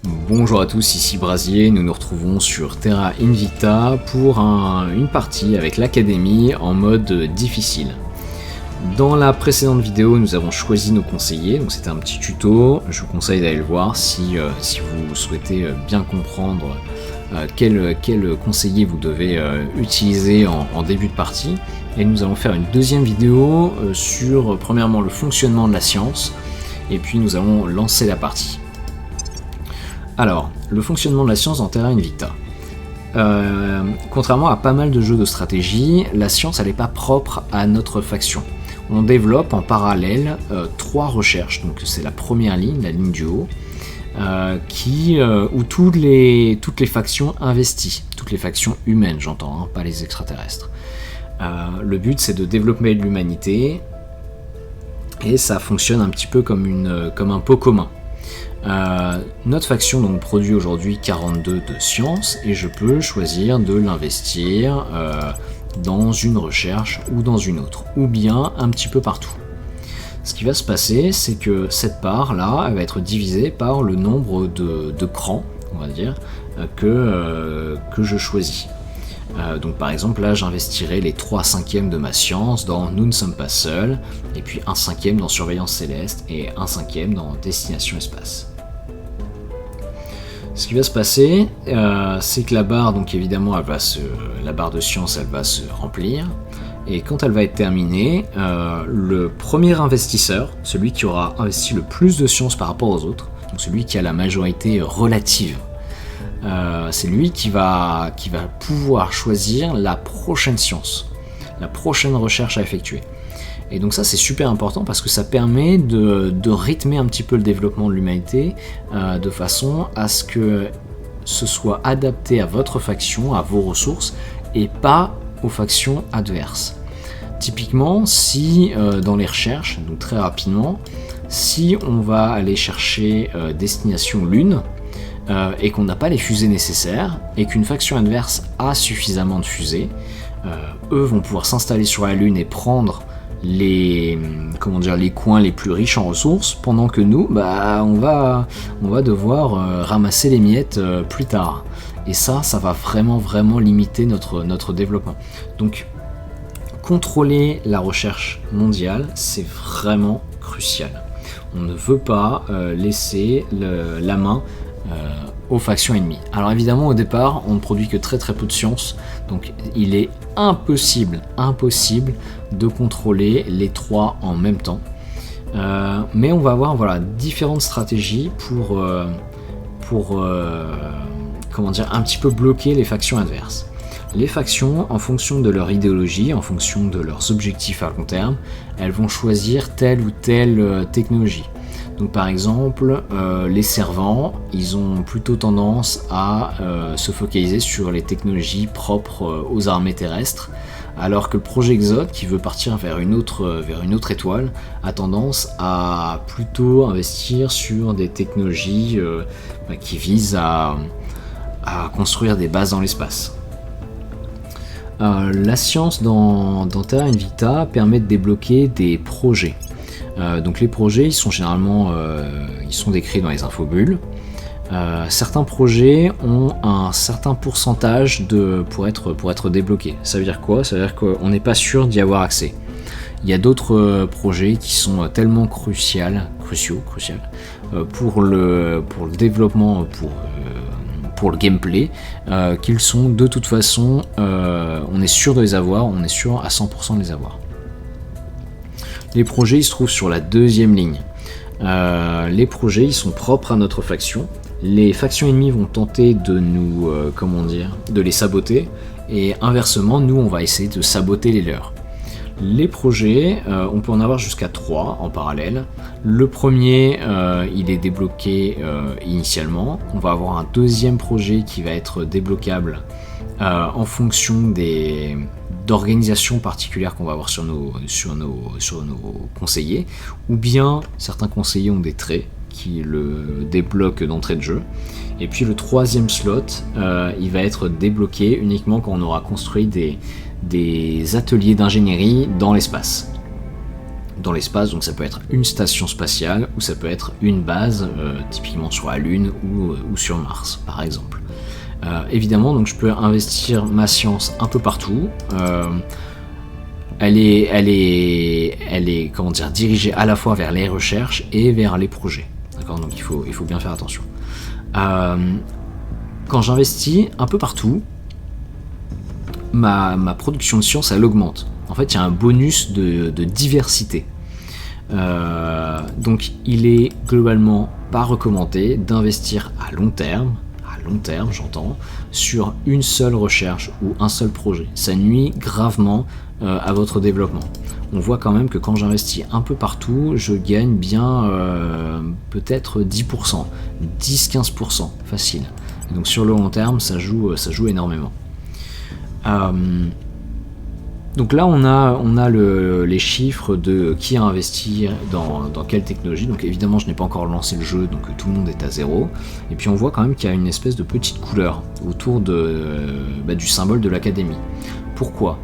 Bonjour à tous, ici Brasier, nous nous retrouvons sur Terra Invicta pour une partie avec l'Académie en mode difficile. Dans la précédente vidéo, nous avons choisi nos conseillers, donc c'était un petit tuto, je vous conseille d'aller le voir si vous souhaitez bien comprendre quel conseiller vous devez utiliser en début de partie. Et nous allons faire une deuxième vidéo sur premièrement le fonctionnement de la science, et puis nous allons lancer la partie. Alors, le fonctionnement de la science dans Terra Invicta. Contrairement à pas mal de jeux de stratégie, la science elle n'est pas propre à notre faction. On développe en parallèle 3 recherches, donc c'est la première ligne, la ligne du haut, où toutes les factions investissent, toutes les factions humaines j'entends, hein, pas les extraterrestres. Le but c'est de développer l'humanité, et ça fonctionne un petit peu comme un pot commun. Notre faction donc produit aujourd'hui 42 de science et je peux choisir de l'investir dans une recherche ou dans une autre, ou bien un petit peu partout. Ce qui va se passer, c'est que cette part là, elle va être divisée par le nombre de crans, on va dire, que je choisis. Donc par exemple là j'investirai les 3/5 de ma science dans Nous ne sommes pas seuls, et puis 1/5 dans Surveillance Céleste et 1/5 dans Destination Espace. Ce qui va se passer, c'est que la barre, donc évidemment, la barre de science, elle va se remplir. Et quand elle va être terminée, le premier investisseur, celui qui aura investi le plus de science par rapport aux autres, donc celui qui a la majorité relative, c'est lui qui va pouvoir choisir la prochaine science, la prochaine recherche à effectuer. Et donc ça c'est super important parce que ça permet de rythmer un petit peu le développement de l'humanité de façon à ce que ce soit adapté à votre faction, à vos ressources et pas aux factions adverses. Typiquement, si dans les recherches, donc très rapidement, si on va aller chercher destination Lune et qu'on n'a pas les fusées nécessaires et qu'une faction adverse a suffisamment de fusées, eux vont pouvoir s'installer sur la Lune et prendre les coins les plus riches en ressources, pendant que nous, on va devoir ramasser les miettes plus tard. Et ça va vraiment limiter notre développement. Donc, contrôler la recherche mondiale, c'est vraiment crucial. On ne veut pas laisser la main aux factions ennemies. Alors évidemment au départ on ne produit que très peu de science, donc il est impossible de contrôler les 3 en même temps, mais on va avoir différentes stratégies pour un petit peu bloquer les factions adverses. Les factions, en fonction de leur idéologie, en fonction de leurs objectifs à long terme, elles vont choisir telle ou telle technologie. Donc par exemple, les servants, ils ont plutôt tendance à se focaliser sur les technologies propres aux armées terrestres, alors que le projet Exode, qui veut partir vers une autre étoile, a tendance à plutôt investir sur des technologies qui visent à construire des bases dans l'espace. La science dans Terra Invicta permet de débloquer des projets. Donc les projets, ils sont généralement décrits dans les infobulles. Certains projets ont un certain pourcentage pour être débloqués. Ça veut dire quoi ? Ça veut dire qu'on n'est pas sûr d'y avoir accès. Il y a d'autres projets qui sont tellement cruciaux pour le développement, pour le gameplay, qu'ils sont de toute façon, on est sûr de les avoir, on est sûr à 100% de les avoir. Les projets ils se trouvent sur la deuxième ligne. Les projets ils sont propres à notre faction. Les factions ennemies vont tenter de nous, de les saboter, et inversement nous on va essayer de saboter les leurs. Les projets, on peut en avoir jusqu'à 3 en parallèle. Le premier, il est débloqué initialement. On va avoir un deuxième projet qui va être débloquable en fonction d'organisations particulières qu'on va avoir sur nos conseillers, ou bien certains conseillers ont des traits qui le débloquent d'entrée de jeu. Et puis le troisième slot, il va être débloqué uniquement quand on aura construit des ateliers d'ingénierie dans l'espace. dans l'espace, donc ça peut être une station spatiale ou ça peut être une base, typiquement sur la Lune ou sur Mars par exemple. Évidemment, donc je peux investir ma science un peu partout. Elle est comment dire, dirigée à la fois vers les recherches et vers les projets. D'accord, donc il faut bien faire attention. Quand j'investis un peu partout, ma production de science elle augmente. En fait, il y a un bonus de diversité. Donc il est globalement pas recommandé d'investir à long terme j'entends, sur une seule recherche ou un seul projet. Ça nuit gravement à votre développement. On voit quand même que quand j'investis un peu partout, je gagne bien peut-être 10%, 10-15% facile. Et donc sur le long terme, ça joue énormément. Donc là, on a les chiffres de qui a investi dans quelle technologie. Donc évidemment, je n'ai pas encore lancé le jeu, donc tout le monde est à 0. Et puis on voit quand même qu'il y a une espèce de petite couleur autour du symbole de l'académie. Pourquoi ?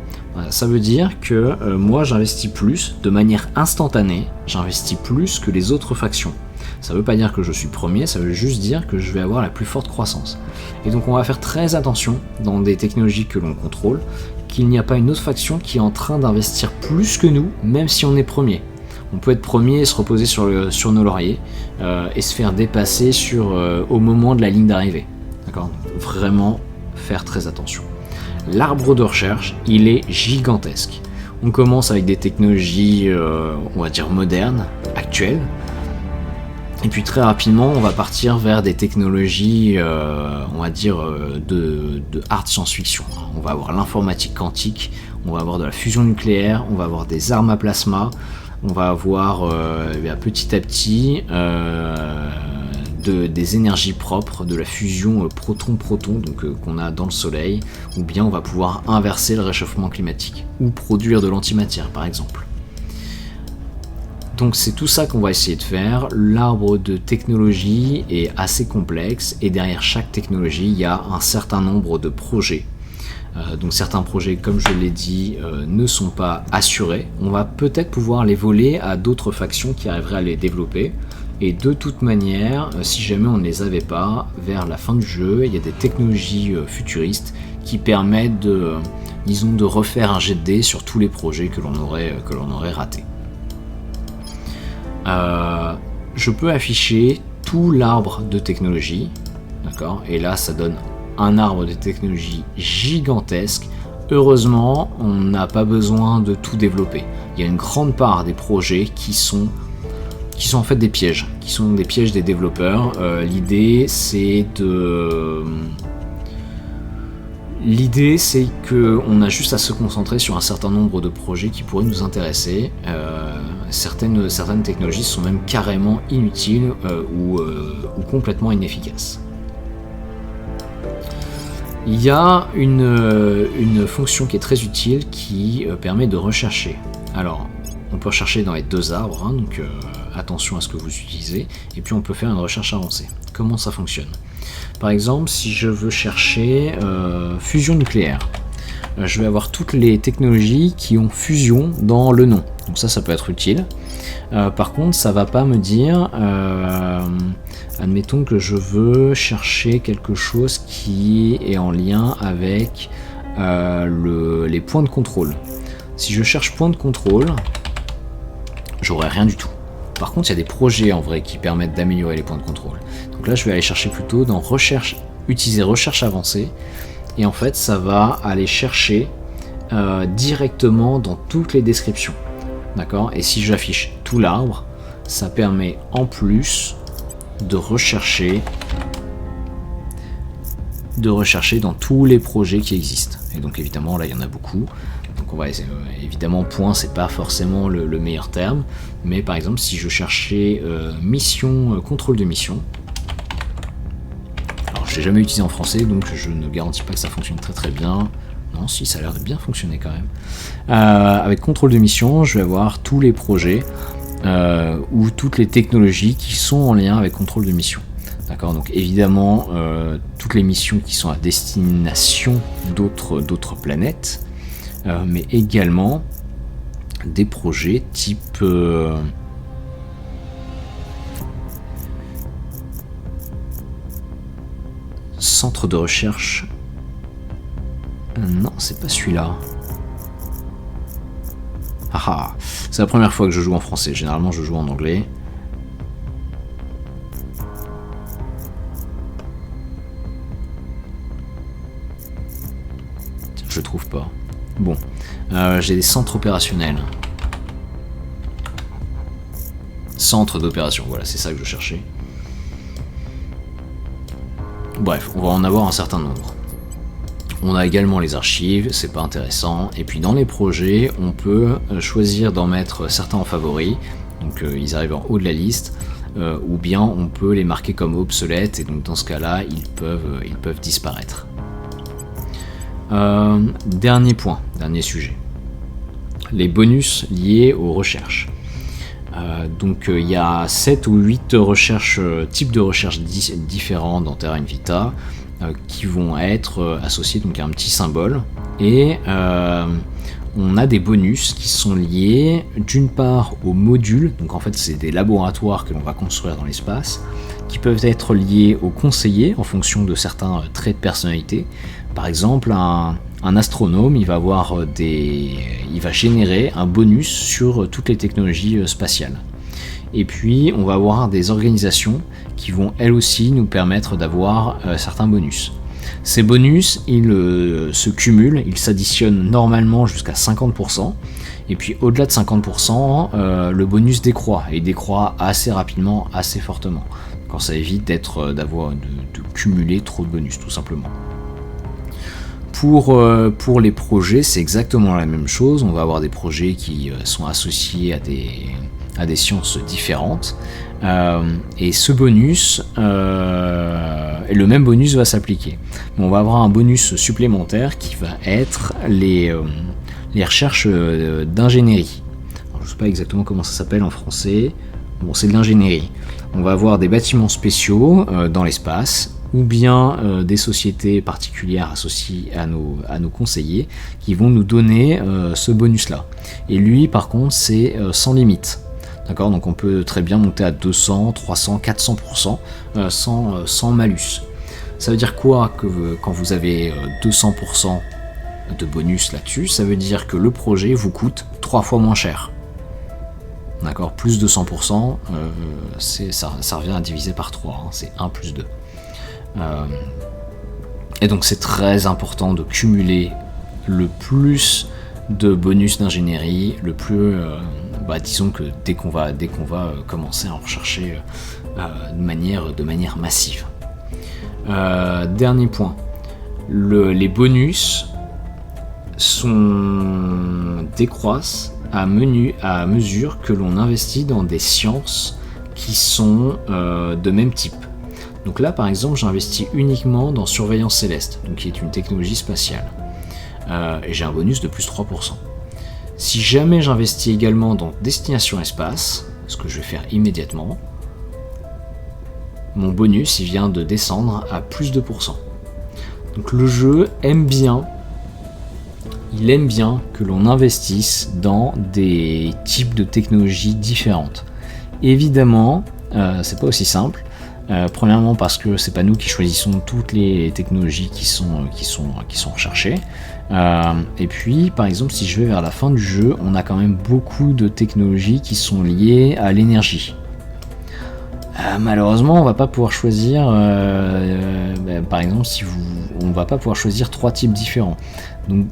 Ça veut dire que moi, j'investis plus, de manière instantanée, j'investis plus que les autres factions. Ça ne veut pas dire que je suis premier, ça veut juste dire que je vais avoir la plus forte croissance. Et donc on va faire très attention dans des technologies que l'on contrôle, qu'il n'y a pas une autre faction qui est en train d'investir plus que nous, même si on est premier. On peut être premier et se reposer sur nos lauriers et se faire dépasser au moment de la ligne d'arrivée. D'accord ? Vraiment faire très attention. L'arbre de recherche, il est gigantesque. On commence avec des technologies, on va dire modernes, actuelles. Et puis très rapidement, on va partir vers des technologies, on va dire, de hard science-fiction. On va avoir l'informatique quantique, on va avoir de la fusion nucléaire, on va avoir des armes à plasma, on va avoir petit à petit des énergies propres, de la fusion proton-proton donc qu'on a dans le Soleil, ou bien on va pouvoir inverser le réchauffement climatique, ou produire de l'antimatière par exemple. Donc c'est tout ça qu'on va essayer de faire. L'arbre de technologie est assez complexe et derrière chaque technologie, il y a un certain nombre de projets. Donc certains projets, comme je l'ai dit, ne sont pas assurés. On va peut-être pouvoir les voler à d'autres factions qui arriveraient à les développer. Et de toute manière, si jamais on ne les avait pas, vers la fin du jeu, il y a des technologies futuristes qui permettent de refaire un jet de dés sur tous les projets que l'on aurait ratés. Je peux afficher tout l'arbre de technologie, d'accord, et là ça donne un arbre de technologie gigantesque. Heureusement, on n'a pas besoin de tout développer. Il y a une grande part des projets qui sont en fait des pièges, qui sont des pièges des développeurs. L'idée c'est qu'on a juste à se concentrer sur un certain nombre de projets qui pourraient nous intéresser. Certaines technologies sont même carrément inutiles ou complètement inefficaces. Il y a une fonction qui est très utile qui permet de rechercher. Alors, on peut rechercher dans les deux arbres, hein, donc attention à ce que vous utilisez, et puis on peut faire une recherche avancée. Comment ça fonctionne ? Par exemple, si je veux chercher fusion nucléaire, je vais avoir toutes les technologies qui ont fusion dans le nom. Donc ça peut être utile. Par contre, ça va pas me dire, admettons que je veux chercher quelque chose qui est en lien avec les points de contrôle. Si je cherche point de contrôle, j'aurai rien du tout. Par contre, il y a des projets en vrai qui permettent d'améliorer les points de contrôle. Donc là, je vais aller chercher plutôt dans utiliser recherche avancée. Et en fait, ça va aller chercher directement dans toutes les descriptions. D'accord ? Et si j'affiche tout l'arbre, ça permet en plus de rechercher dans tous les projets qui existent. Et donc évidemment, là, il y en a beaucoup. Donc on va essayer, évidemment, point, c'est pas forcément le meilleur terme. Mais par exemple, si je cherchais mission, contrôle de mission, alors je l'ai jamais utilisé en français, donc je ne garantis pas que ça fonctionne très très bien. Non, si, ça a l'air de bien fonctionner quand même. Avec contrôle de mission, je vais avoir tous les projets ou toutes les technologies qui sont en lien avec contrôle de mission. D'accord, donc évidemment, toutes les missions qui sont à destination d'autres planètes, mais également des projets type centre de recherche. Non, c'est pas celui-là. Ah, c'est la première fois que je joue en français. Généralement, je joue en anglais. Tiens, je trouve pas. Bon, j'ai des centres opérationnels. Centre d'opération, voilà, c'est ça que je cherchais. Bref, on va en avoir un certain nombre. On a également les archives, c'est pas intéressant. Et puis dans les projets, on peut choisir d'en mettre certains en favoris, donc ils arrivent en haut de la liste, ou bien on peut les marquer comme obsolètes, et donc dans ce cas-là, ils peuvent disparaître. Dernier point, dernier sujet. Les bonus liés aux recherches. Donc il y a 7 ou 8 types de recherches différents dans Terra Invita qui vont être associés donc à un petit symbole, et on a des bonus qui sont liés d'une part aux modules, donc en fait c'est des laboratoires que l'on va construire dans l'espace, qui peuvent être liés aux conseillers en fonction de certains traits de personnalité. Par exemple, un astronome, il va générer un bonus sur toutes les technologies spatiales. Et puis, on va avoir des organisations qui vont elles aussi nous permettre d'avoir certains bonus. Ces bonus, ils se cumulent, ils s'additionnent normalement jusqu'à 50%, et puis au-delà de 50%, le bonus décroît, et décroît assez rapidement, assez fortement, quand ça évite de cumuler trop de bonus, tout simplement. Pour les projets, c'est exactement la même chose. On va avoir des projets qui sont associés à des sciences différentes. Et ce bonus, et le même bonus va s'appliquer. On va avoir un bonus supplémentaire qui va être les recherches d'ingénierie. Alors, je ne sais pas exactement comment ça s'appelle en français. Bon, c'est de l'ingénierie. On va avoir des bâtiments spéciaux dans l'espace, ou bien des sociétés particulières associées à nos conseillers qui vont nous donner ce bonus-là. Et lui, par contre, c'est sans limite. D'accord, donc on peut très bien monter à 200, 300, 400% sans malus. Ça veut dire quoi que quand vous avez 200% de bonus là-dessus? Ça veut dire que le projet vous coûte 3 fois moins cher. D'accord, plus de 100%, ça revient à diviser par 3, hein, c'est 1 plus 2. Et donc c'est très important de cumuler le plus de bonus d'ingénierie, le plus, disons que dès qu'on va commencer à en rechercher de manière massive. Dernier point, les bonus décroissent à mesure que l'on investit dans des sciences qui sont de même type. Donc là, par exemple, j'investis uniquement dans surveillance céleste, donc qui est une technologie spatiale. Et j'ai un bonus de plus 3%. Si jamais j'investis également dans destination espace, ce que je vais faire immédiatement, mon bonus il vient de descendre à plus 2%. Donc le jeu aime bien que l'on investisse dans des types de technologies différentes. Évidemment, c'est pas aussi simple. Premièrement parce que c'est pas nous qui choisissons toutes les technologies qui sont recherchées. Et puis par exemple si je vais vers la fin du jeu, on a quand même beaucoup de technologies qui sont liées à l'énergie. Malheureusement on va pas pouvoir choisir par exemple on va pas pouvoir choisir 3 types différents. Donc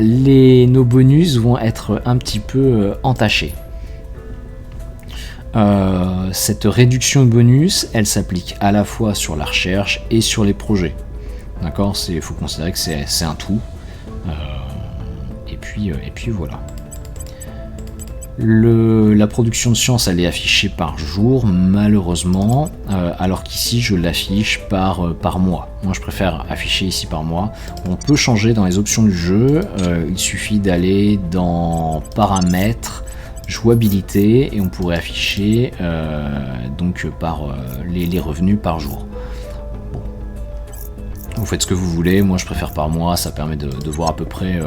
nos bonus vont être un petit peu entachés. Cette réduction de bonus, elle s'applique à la fois sur la recherche et sur les projets. D'accord, il faut considérer que c'est un tout. Et puis voilà. La production de science, elle est affichée par jour, malheureusement, alors qu'ici je l'affiche par mois. Moi je préfère afficher ici par mois. On peut changer dans les options du jeu, il suffit d'aller dans paramètres, jouabilité, et on pourrait afficher par les revenus par jour. Bon. Vous faites ce que vous voulez, moi je préfère par mois, ça permet de voir à peu près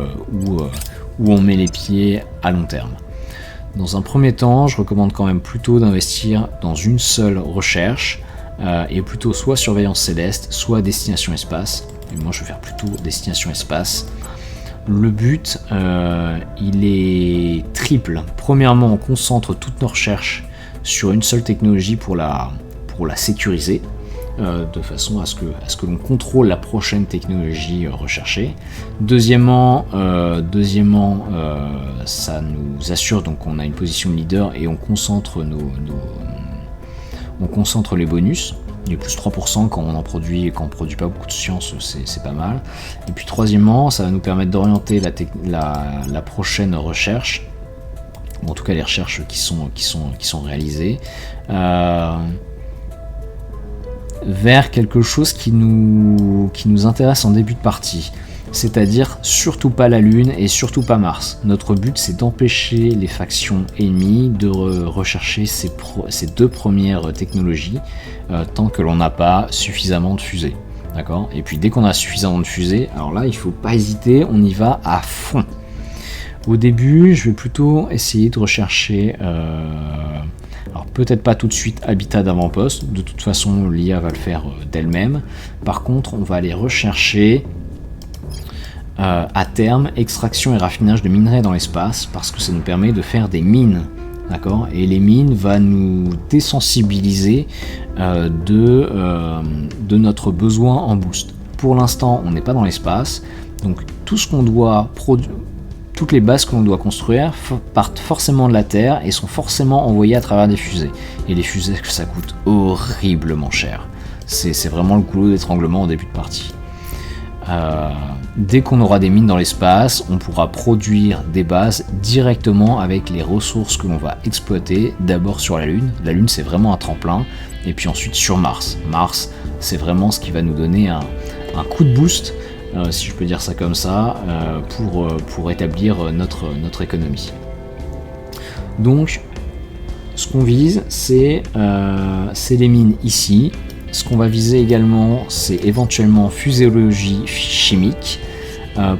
où on met les pieds à long terme. Dans un premier temps, je recommande quand même plutôt d'investir dans une seule recherche, et plutôt soit surveillance céleste, soit destination espace. Et moi je vais faire plutôt destination espace. Le but, il est triple. Premièrement, on concentre toutes nos recherches sur une seule technologie pour la sécuriser, de façon à ce que l'on contrôle la prochaine technologie recherchée. Deuxièmement, ça nous assure donc qu'on a une position de leader et on concentre on concentre les bonus. Les plus 3% quand on produit pas beaucoup de science, c'est pas mal. Et puis troisièmement, ça va nous permettre d'orienter la prochaine recherche, ou en tout cas les recherches qui sont réalisées, vers quelque chose qui nous intéresse en début de partie. C'est-à-dire surtout pas la Lune et surtout pas Mars. Notre but, c'est d'empêcher les factions ennemies de rechercher ces deux premières technologies tant que l'on n'a pas suffisamment de fusées. D'accord ? Et puis dès qu'on a suffisamment de fusées, alors là, il ne faut pas hésiter, on y va à fond. Au début, je vais plutôt essayer de rechercher... alors peut-être pas tout de suite habitat d'avant-poste, de toute façon l'IA va le faire d'elle-même. Par contre, on va aller rechercher... à terme, extraction et raffinage de minerais dans l'espace, parce que ça nous permet de faire des mines, d'accord ? Et les mines vont nous désensibiliser de notre besoin en boost. Pour l'instant, on n'est pas dans l'espace, donc tout ce qu'on doit toutes les bases que l'on doit construire partent forcément de la Terre et sont forcément envoyées à travers des fusées. Et les fusées, ça coûte horriblement cher. C'est vraiment le goulot d'étranglement au début de partie. Dès qu'on aura des mines dans l'espace, on pourra produire des bases directement avec les ressources que l'on va exploiter, d'abord sur la Lune. La Lune, c'est vraiment un tremplin, et puis ensuite sur Mars. Mars, c'est vraiment ce qui va nous donner un coup de boost, si je peux dire ça comme ça, pour établir notre économie. Donc, ce qu'on vise, c'est les mines ici. Ce qu'on va viser également, c'est éventuellement fuséologie chimique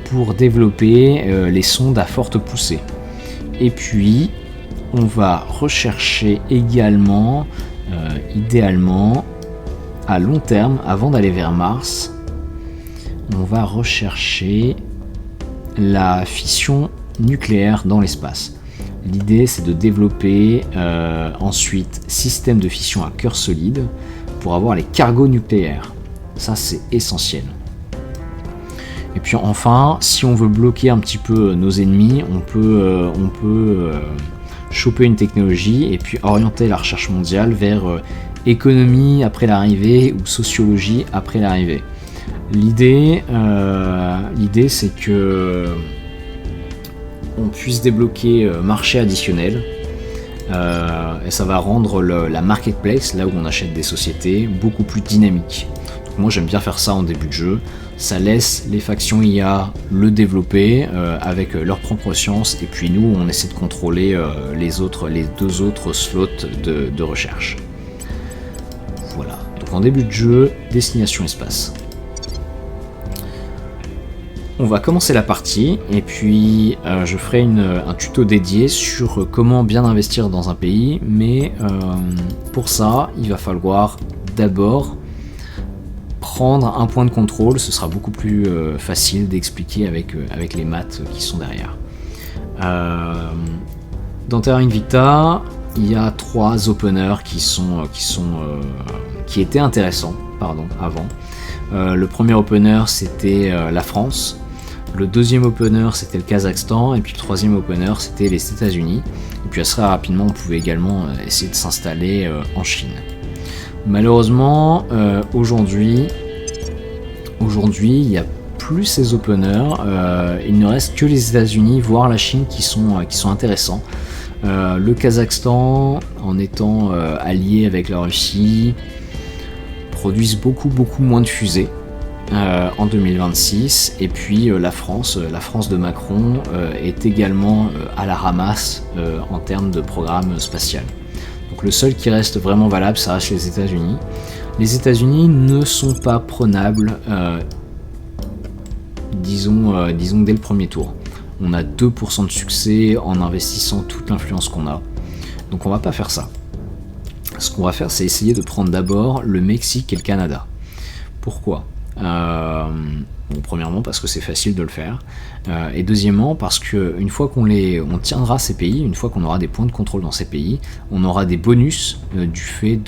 pour développer les sondes à forte poussée. Et puis, on va rechercher également, idéalement, à long terme, avant d'aller vers Mars, on va rechercher la fission nucléaire dans l'espace. L'idée, c'est de développer ensuite système de fission à cœur solide, pour avoir les cargos nucléaires. Ça, c'est essentiel. Et puis enfin, si on veut bloquer un petit peu nos ennemis, on peut choper une technologie et puis orienter la recherche mondiale vers économie après l'arrivée ou sociologie après l'arrivée. L'idée, c'est que on puisse débloquer marché additionnel. Et ça va rendre la marketplace, là où on achète des sociétés, beaucoup plus dynamique. Donc moi j'aime bien faire ça en début de jeu. Ça laisse les factions IA le développer avec leur propre science, et puis nous on essaie de contrôler les deux autres slots de recherche. Voilà, donc en début de jeu, destination espace. On va commencer la partie et puis je ferai un tuto dédié sur comment bien investir dans un pays, mais pour ça il va falloir d'abord prendre un point de contrôle. Ce sera beaucoup plus facile d'expliquer avec les maths qui sont derrière. Dans Terra Invicta, il y a 3 openers qui étaient intéressants avant. Le premier opener c'était la France. Le deuxième opener c'était le Kazakhstan, et puis le troisième opener c'était les États-Unis. Et puis assez rapidement on pouvait également essayer de s'installer en Chine. Malheureusement aujourd'hui il n'y a plus ces openers, il ne reste que les États-Unis voire la Chine qui sont intéressants. Le Kazakhstan, en étant allié avec la Russie, produisent beaucoup moins de fusées en 2026, et puis la France de Macron est également à la ramasse en termes de programme spatial. Donc le seul qui reste vraiment valable, ça reste les États-Unis. Les États-Unis ne sont pas prenables, disons dès le premier tour. on a 2% de succès en investissant toute l'influence qu'on a. Donc on va pas faire ça. Ce qu'on va faire, c'est essayer de prendre d'abord le Mexique et le Canada. Pourquoi ? Bon, premièrement parce que c'est facile de le faire, et deuxièmement parce que une fois qu'on tiendra ces pays, une fois qu'on aura des points de contrôle dans ces pays, on aura des bonus du fait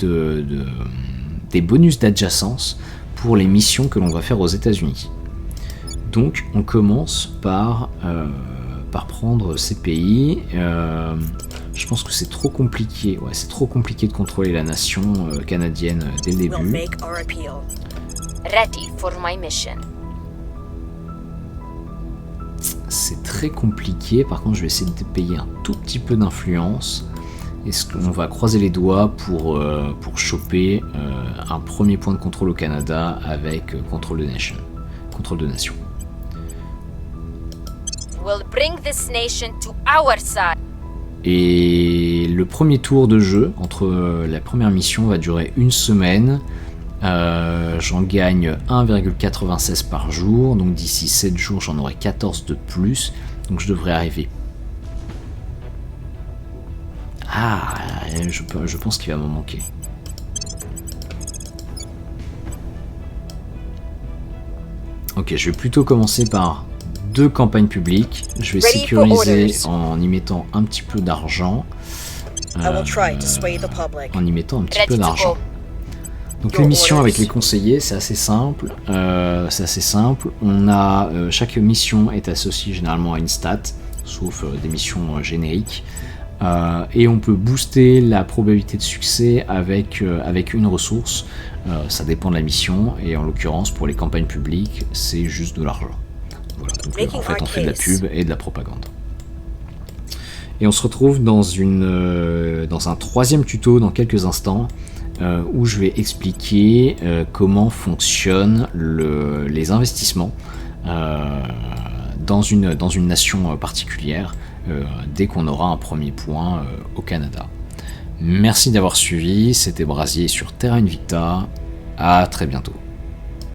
des bonus d'adjacence pour les missions que l'on va faire aux États-Unis. Donc on commence par prendre ces pays. Je pense que c'est trop compliqué. Ouais, c'est trop compliqué de contrôler la nation canadienne dès le début. Ready for my mission. C'est très compliqué. Par contre, je vais essayer de payer un tout petit peu d'influence. Est-ce qu'on va croiser les doigts pour choper un premier point de contrôle au Canada avec contrôle de nation. Contrôle de nation. We'll bring this nation to our side. Et le premier tour de jeu, entre la première mission, va durer 1 semaine. J'en gagne 1,96 par jour, donc d'ici 7 jours j'en aurai 14 de plus, donc je devrais arriver. Ah, je pense qu'il va m'en manquer. Ok, je vais plutôt commencer par 2 campagnes publiques. Je vais sécuriser en y mettant un petit peu d'argent. Donc les missions avec les conseillers, c'est assez simple. On a chaque mission est associée généralement à une stat, sauf des missions génériques. Et on peut booster la probabilité de succès avec une ressource. Ça dépend de la mission, et en l'occurrence pour les campagnes publiques, c'est juste de l'argent. Voilà, donc en fait on fait de la pub et de la propagande. Et on se retrouve dans un 3e tuto dans quelques instants, où je vais expliquer comment fonctionnent les investissements dans une nation particulière, dès qu'on aura un premier point au Canada. Merci d'avoir suivi, c'était Brasier sur Terra Invicta, à très bientôt.